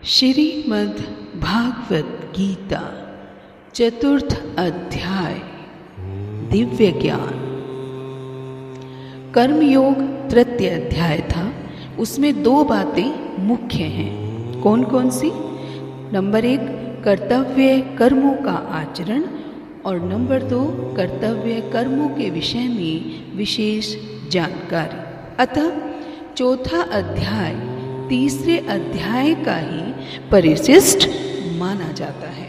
श्रीमद् भागवत गीता चतुर्थ अध्याय दिव्य ज्ञान। कर्मयोग तृतीय अध्याय था। उसमें दो बातें मुख्य हैं। कौन कौन सी? नंबर 1 कर्तव्य कर्मों का आचरण और नंबर 2 कर्तव्य कर्मों के विषय में विशेष जानकारी। अतः चौथा अध्याय तीसरे अध्याय का ही परिशिष्ट माना जाता है।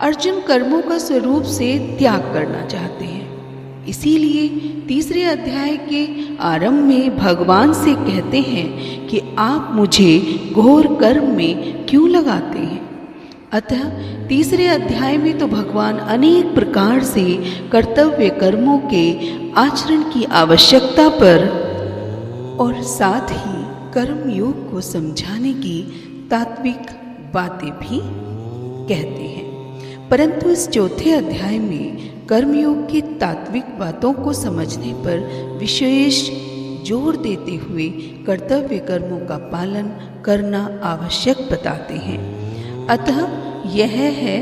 अर्जुन कर्मों का स्वरूप से त्याग करना चाहते हैं, इसीलिए तीसरे अध्याय के आरंभ में भगवान से कहते हैं कि आप मुझे घोर कर्म में क्यों लगाते हैं। अतः तीसरे अध्याय में तो भगवान अनेक प्रकार से कर्तव्य कर्मों के आचरण की आवश्यकता पर और साथ ही कर्म योग को समझाने की तात्विक बातें भी कहते हैं। परंतु इस चौथे अध्याय में कर्मयोग की तात्विक बातों को समझने पर विशेष जोर देते हुए कर्तव्य कर्मों का पालन करना आवश्यक बताते हैं। अतः यह है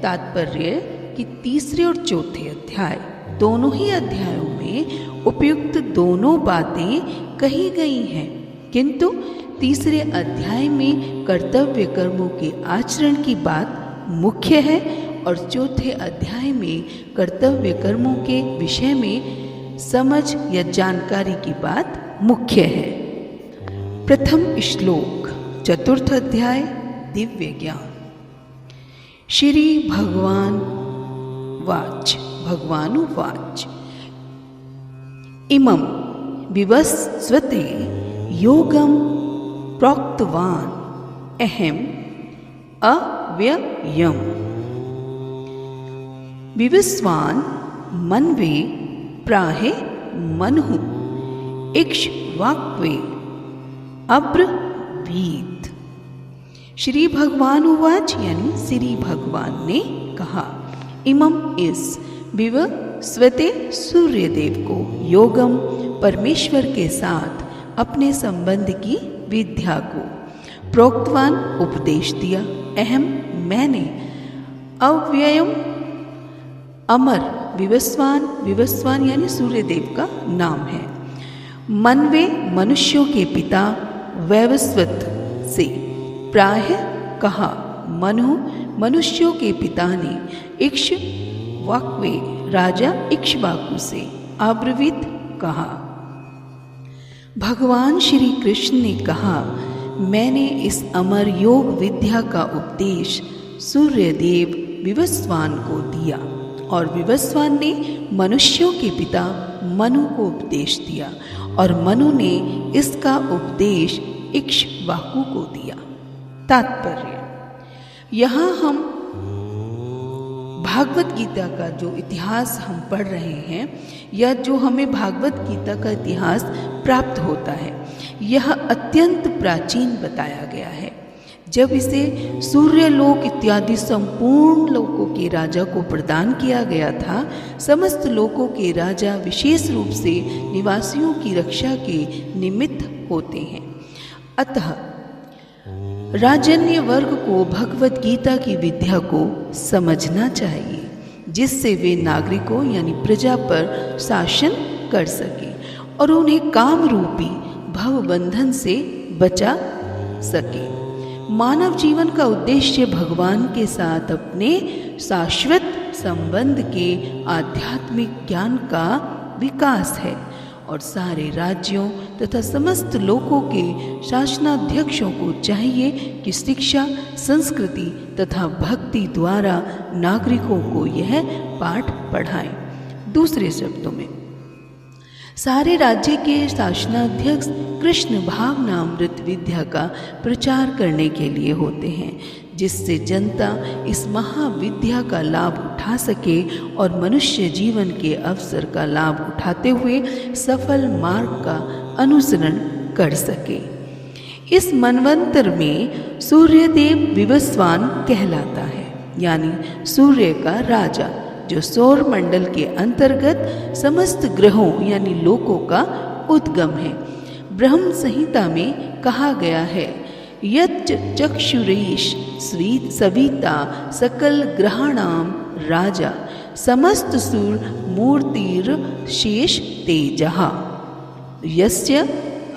तात्पर्य कि तीसरे और चौथे अध्याय दोनों ही अध्यायों में उपयुक्त दोनों बातें कही गई हैं, किंतु तीसरे अध्याय में कर्तव्य कर्मों के आचरण की बात मुख्य है और चौथे अध्याय में कर्तव्य कर्मों के विषय में समझ या जानकारी की बात मुख्य है। प्रथम श्लोक चतुर्थ अध्याय दिव्य ज्ञान। श्री भगवान वाच इमं विवस्वते योगम प्रोक्तवान अहम अव्ययम् विवस्वान मनवे प्राहे मनु इक्ष्वाक्वे अब्रवीत। श्री भगवान उवाच यानी श्री भगवान ने कहा, इमम इस विवस्वते सूर्यदेव को योगम परमेश्वर के साथ अपने संबंध की विद्या को प्रोक्तवान उपदेश दिया, अहम मैंने अव्ययम अमर विवस्वान यानी सूर्यदेव का नाम है। मनवे मनुष्यों के पिता वैवस्वत से प्राह कहा, मनु मनुष्यों के पिता ने इक्ष्वाक्वे राजा इक्ष्वाकु से अब्रवीत कहा। भगवान श्री कृष्ण ने कहा, मैंने इस अमर योग विद्या का उपदेश सूर्यदेव विवस्वान को दिया और विवस्वान ने मनुष्यों के पिता मनु को उपदेश दिया और मनु ने इसका उपदेश इक्ष्वाकु को दिया। तात्पर्य, यहाँ हम भागवत गीता का जो इतिहास हम पढ़ रहे हैं या जो हमें भागवत गीता का इतिहास प्राप्त होता है, यह अत्यंत प्राचीन बताया गया है। जब इसे सूर्यलोक इत्यादि संपूर्ण लोकों के राजा को प्रदान किया गया था, समस्त लोकों के राजा विशेष रूप से निवासियों की रक्षा के निमित्त होते हैं। अतः राजन्य वर्ग को भगवत गीता की विद्या को समझना चाहिए, जिससे वे नागरिकों यानी प्रजा पर शासन कर सके और उन्हें काम रूपी भव बंधन से बचा सके। मानव जीवन का उद्देश्य भगवान के साथ अपने शाश्वत संबंध के आध्यात्मिक ज्ञान का विकास है और सारे राज्यों तथा समस्त लोकों के शासनाध्यक्षों को चाहिए कि शिक्षा, संस्कृति तथा भक्ति द्वारा नागरिकों को यह पाठ पढ़ाएं। दूसरे शब्दों में, सारे राज्य के शासनाध्यक्ष कृष्ण भावनामृत विद्या का प्रचार करने के लिए होते हैं, जिससे जनता इस महाविद्या का लाभ उठा सके और मनुष्य जीवन के अवसर का लाभ उठाते हुए सफल मार्ग का अनुसरण कर सके। इस मनवंतर में सूर्यदेव विवस्वान कहलाता है, यानी सूर्य का राजा, जो सौर मंडल के अंतर्गत समस्त ग्रहों यानी लोकों का उद्गम है। ब्रह्म संहिता में कहा गया है यच्च चक्षुरेश सविता सकल ग्रहाणाम राजा समस्त सुर मूर्तिर शेष तेजः यस्य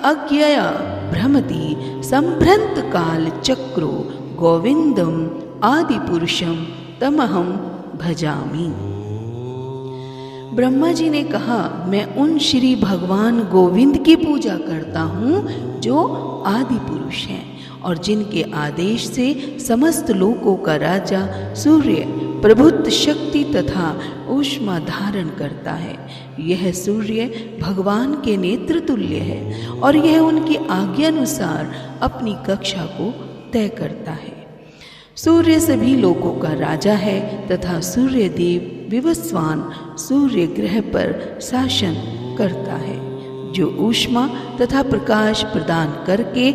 अज्ञया भ्रमति संभ्रंत काल चक्रो गोविंदम आदिपुरुषम तमहम भजामि। ब्रह्मा जी ने कहा, मैं उन श्री भगवान गोविंद की पूजा करता हूँ जो आदि पुरुष हैं और जिनके आदेश से समस्त लोकों का राजा सूर्य प्रभुत्व शक्ति तथा ऊष्मा धारण करता है। यह सूर्य भगवान के नेत्र तुल्य है और यह उनकी आज्ञानुसार अपनी कक्षा को तय करता है। सूर्य सभी लोकों का राजा है तथा सूर्य देव विवस्वान सूर्य ग्रह पर शासन करता है, जो ऊष्मा तथा प्रकाश प्रदान करके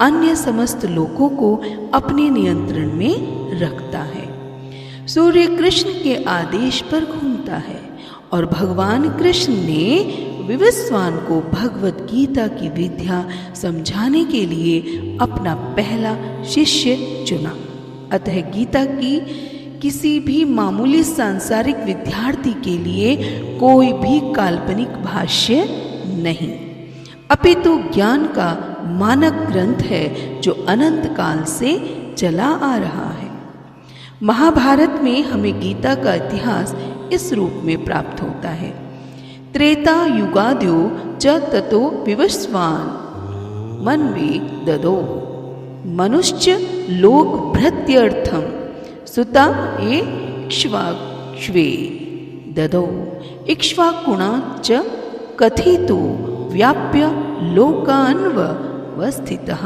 अन्य समस्त लोकों को अपने नियंत्रण में रखता है। सूर्य कृष्ण के आदेश पर घूमता है और भगवान कृष्ण ने विवस्वान को भगवत गीता की विद्या समझाने के लिए अपना पहला शिष्य चुना। अतः गीता की किसी भी मामूली सांसारिक विद्यार्थी के लिए कोई भी काल्पनिक भाष्य नहीं, अपितु ज्ञान का मानक ग्रंथ है जो अनंत काल से चला आ रहा है। महाभारत में हमें गीता का इतिहास इस रूप में प्राप्त होता है। त्रेता युगाद्यो च ततो विवस्वान मनवे ददो मनुष्य लोक भृत्यर्थम सुता इक्ष्वाक्ष्वे ददो इक्ष्वाकुणा च कथितो व्याप्य लोकान्वस्थितः।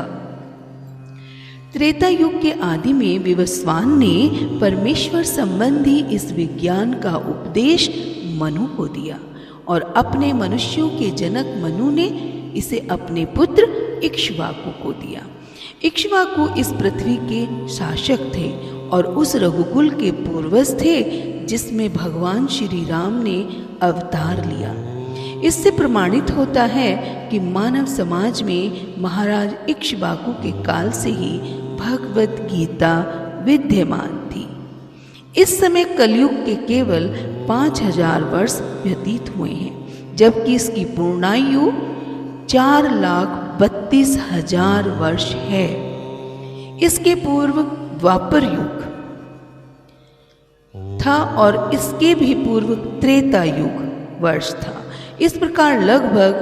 त्रेता युग के आदि में विवस्वान ने परमेश्वर संबंधी इस विज्ञान का उपदेश मनु को दिया और अपने मनुष्यों के जनक मनु ने इसे अपने पुत्र इक्ष्वाकु को दिया। इक्ष्वाकु इस पृथ्वी के शासक थे और उस रघुकुल के पूर्वज थे जिसमें भगवान श्री राम ने अवतार लिया। इससे प्रमाणित होता है कि मानव समाज में महाराज इक्ष्वाकु के काल से ही भगवत गीता विद्यमान थी। इस समय कलयुग के केवल 5000 वर्ष व्यतीत हुए हैं, जबकि इसकी पूर्णायु 4,32,000 वर्ष है। इसके पूर्व द्वापर युग था और इसके भी पूर्व त्रेता युग वर्ष था। इस प्रकार लगभग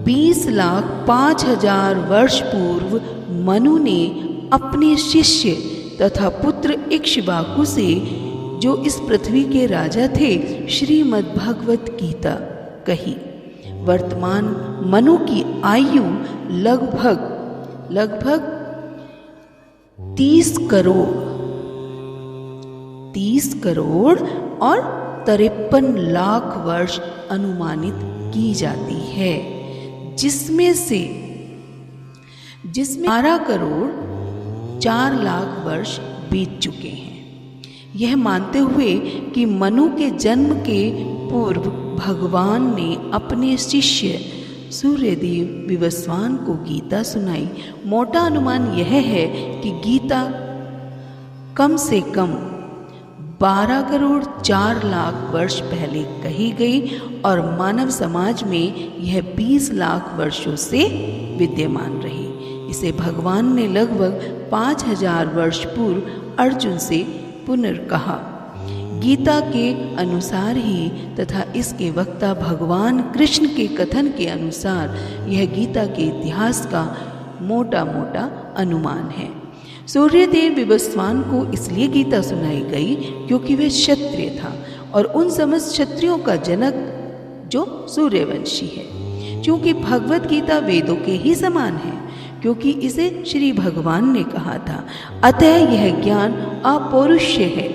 20,05,000 वर्ष पूर्व मनु ने अपने शिष्य तथा पुत्र इक्ष्वाकु से, जो इस पृथ्वी के राजा थे, श्रीमद् भगवत गीता कही। वर्तमान मनु की आयु लगभग 30 करोड़ और 53 लाख वर्ष अनुमानित की जाती है, जिसमें 12 करोड़ 4 लाख वर्ष बीत चुके हैं। यह मानते हुए कि मनु के जन्म के पूर्व भगवान ने अपने शिष्य सूर्यदेव विवस्वान को गीता सुनाई, मोटा अनुमान यह है कि गीता कम से कम 12 करोड़ 4 लाख वर्ष पहले कही गई और मानव समाज में यह 20 लाख वर्षों से विद्यमान रही। इसे भगवान ने लगभग 5000 वर्ष पूर्व अर्जुन से पुनर्कहा। गीता के अनुसार ही तथा इसके वक्ता भगवान कृष्ण के कथन के अनुसार यह गीता के इतिहास का मोटा मोटा अनुमान है। सूर्यदेव विवस्वान को इसलिए गीता सुनाई गई क्योंकि वह क्षत्रिय था और उन समस्त क्षत्रियों का जनक जो सूर्यवंशी है। क्योंकि भगवत गीता वेदों के ही समान है, क्योंकि इसे श्री भगवान ने कहा था, अतः यह ज्ञान अपौरुष्य है।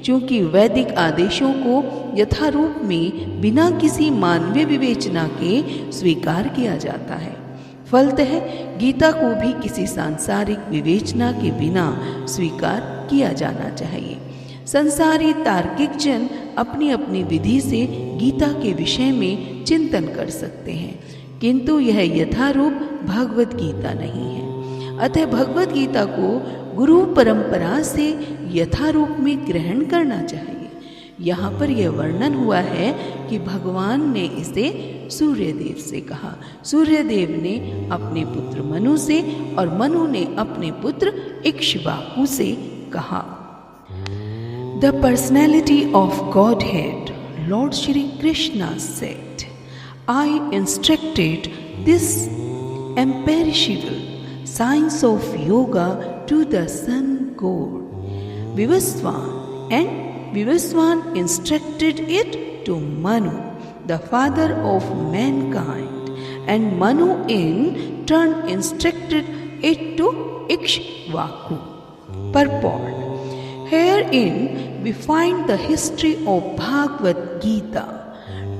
क्योंकि वैदिक आदेशों को यथारूप में बिना किसी मानवीय विवेचना के स्वीकार किया जाता है। फलतः गीता को भी किसी सांसारिक विवेचना के बिना स्वीकार किया जाना चाहिए। संसारी तार्किक जन अपनी अपनी विधि से गीता के विषय में चिंतन कर सकते हैं, किंतु यह यथारूप भगवत गीता नहीं है। अतः भगवत गीता को गुरु परंपरा से यथारूप में ग्रहण करना चाहिए। यहाँ पर यह वर्णन हुआ है कि भगवान ने इसे सूर्यदेव से कहा, सूर्यदेव ने अपने पुत्र मनु से और मनु ने अपने पुत्र इक्ष्वाकु से कहा। The personality of Godhead, Lord Shri Krishna said, I instructed this imperishable science of yoga to the sun god Vivaswan, and Vivaswan instructed it to Manu, the father of mankind, and Manu in turn instructed it to Ikshvaku. Purport. Herein we find the history of Bhagavad Gita,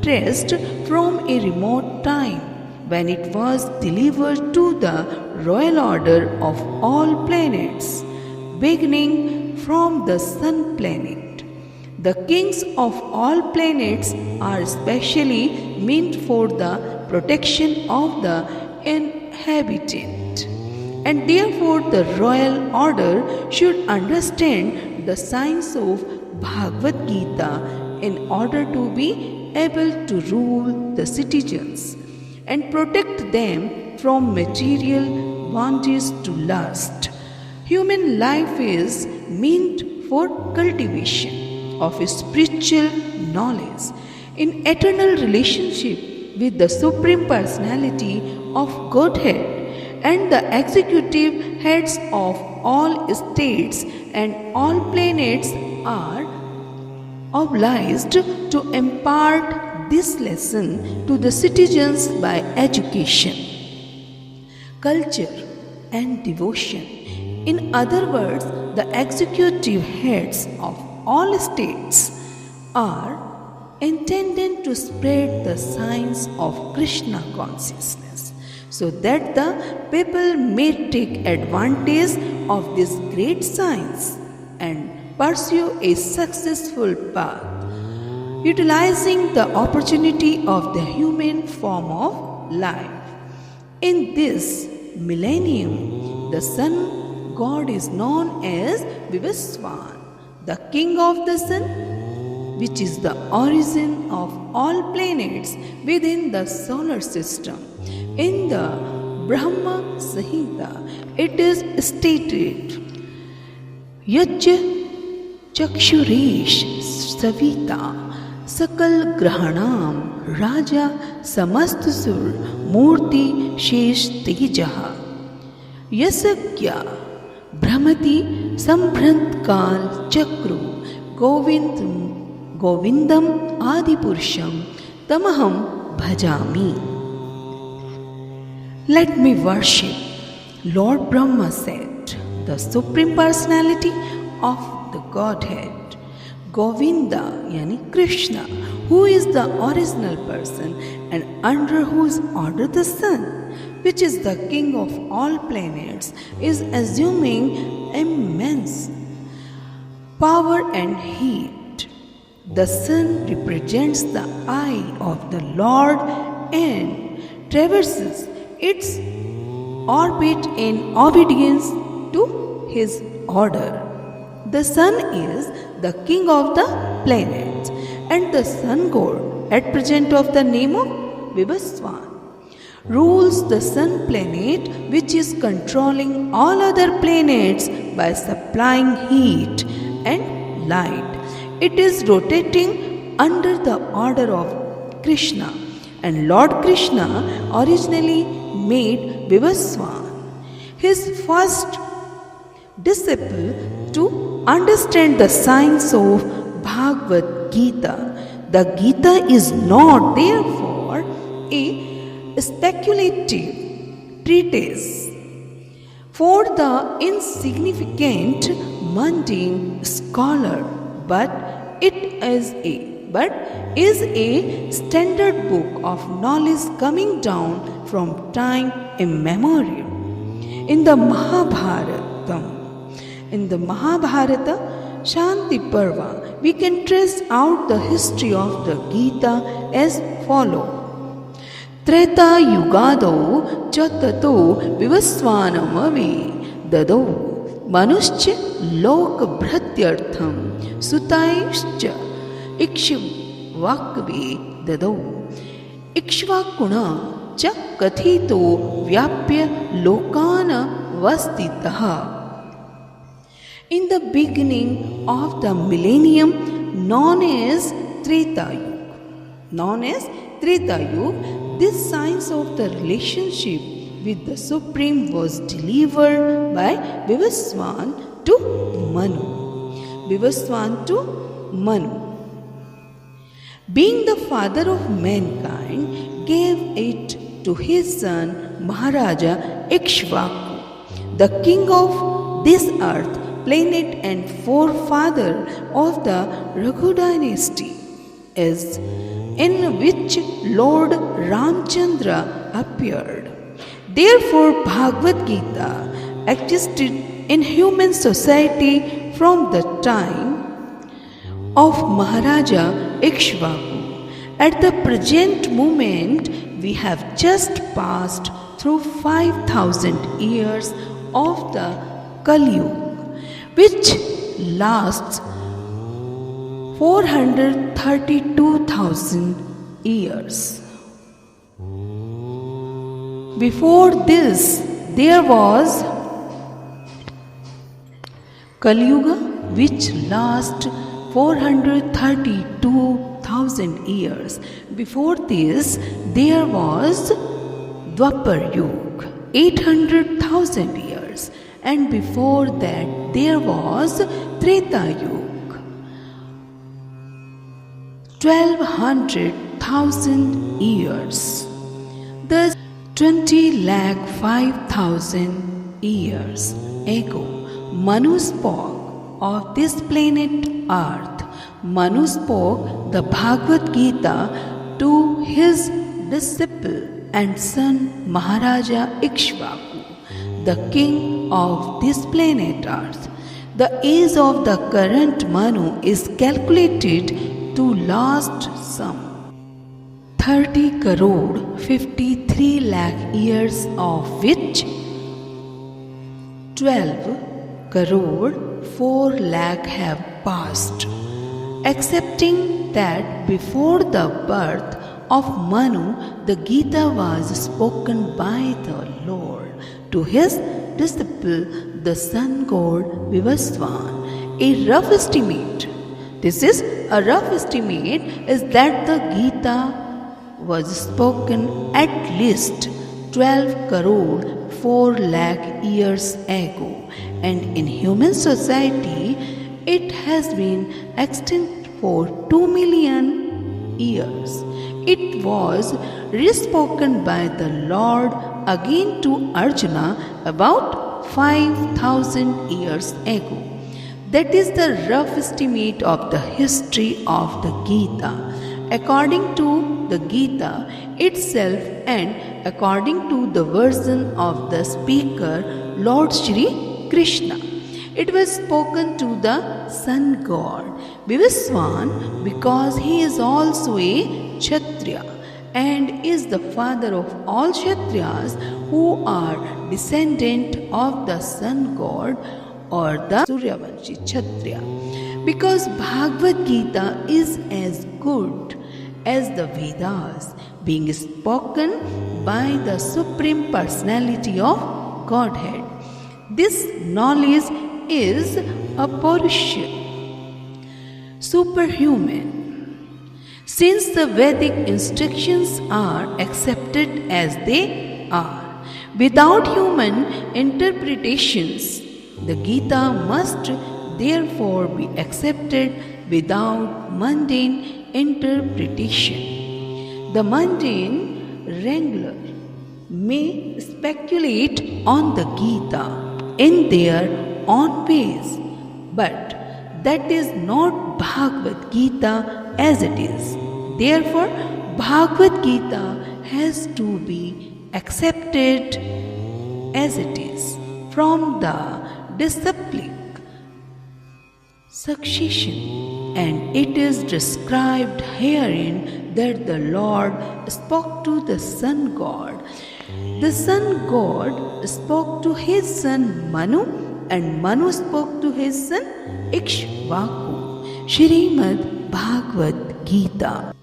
traced from a remote time when it was delivered to the royal order of all planets, beginning from the sun planet. The kings of all planets are specially meant for the protection of the inhabitant, and therefore the royal order should understand the science of Bhagavad Gita in order to be able to rule the citizens and protect them from material bondage to lust. Human life is meant for cultivation of spiritual knowledge in eternal relationship with the Supreme Personality of Godhead, and the executive heads of all states and all planets are obliged to impart this lesson to the citizens by education, culture, and devotion. In other words, the executive heads of all states are intended to spread the science of Krishna consciousness, so that the people may take advantage of this great science and pursue a successful path, utilizing the opportunity of the human form of life. In this millennium, the sun god is known as Vivaswan, the king of the sun, which is the origin of all planets within the solar system. In the Brahma Samhita, it is stated, Yach Chakshuresh Savita Sakal Grahanam Raja Samastasur Murti Shesh Tejaha Yasakya Brahmati Sambhrant Kal Chakru Govindam Adipurusham Tamaham Bhajami. Let me worship, Lord Brahma said, the Supreme Personality of the Godhead, Govinda yani Krishna, who is the original person and under whose order the sun, which is the king of all planets, is assuming immense power and heat. The sun represents the eye of the Lord and traverses its orbit in obedience to his order. The sun is the king of the planets, and the sun god, at present of the name of Vivaswan, rules the sun planet, which is controlling all other planets by supplying heat and light. It is rotating under the order of Krishna, and Lord Krishna originally made Vivaswan his first disciple to understand the science of Bhagavad Gita. The Gita is not therefore a speculative treatise for the insignificant mundane scholar, but is a standard book of knowledge coming down from time immemorial. In the Mahabharata Shanti Parva, we can trace out the history of the Gita as follows. त्रेतायुगादौ च ततो विवस्वानमवे ददौ मनुश्च लोकभृत्यर्थं सुतायश्च इक्ष्वाकवे ददौ इक्ष्वाकुणा च कथितो व्याप्य लोकान् वस्तितः. In the beginning of the millennium known as Treta Yuga, this science of the relationship with the Supreme was delivered by Vivaswan to Manu. Being the father of mankind, gave it to his son Maharaja Ikshvaku, the king of this earth, planet and forefather of the Raghu dynasty, as in which Lord Ramchandra appeared. Therefore, Bhagavad Gita existed in human society from the time of Maharaja Ikshvaku. At the present moment, we have just passed through 5,000 years of the Kali Yuga, which lasts 432,000 years. Before this, there was Kali Yuga, which lasts 432,000 years. Before this, there was Dwapar Yuga, 800,000 years. And before that, there was Treta Yuga, 1,200,000 years. Thus, 20,05,000 years ago, Manu spoke of this planet Earth. Manu spoke the Bhagavad Gita to his disciple and son Maharaja Ikshvaku, the king of this planet Earth. The age of the current Manu is calculated to last some 30 crore 53 lakh years, of which 12 crore 4 lakh have passed. Accepting that before the birth of Manu, the Gita was spoken by the Lord to his disciple, the sun god Vivaswan. A rough estimate is that the Gita was spoken at least 12 crore 4 lakh years ago, and in human society it has been extant for 2 million years. It was re-spoken by the Lord again to Arjuna about 5,000 years ago. That is the rough estimate of the history of the Gita. According to the Gita itself and according to the version of the speaker, Lord Shri Krishna, it was spoken to the sun god Vivaswan, because he is also a Kshatriya and is the father of all Kshatriyas who are descendant of the sun god or the Suryavanshi Kshatriya. Because Bhagavad Gita is as good as the Vedas, being spoken by the Supreme Personality of Godhead. This knowledge is a Purusha, superhuman. Since the Vedic instructions are accepted as they are, without human interpretations, the Gita must therefore be accepted without mundane interpretation. The mundane wrangler may speculate on the Gita in their own ways, but that is not Bhagavad Gita as it is. Therefore, Bhagavad Gita has to be accepted as it is from the disciplic succession And it is described herein that the Lord spoke to the Sun God. The Sun God spoke to his son Manu, and Manu spoke to his son Ikshvaku. Shrimad Bhagavad Gita.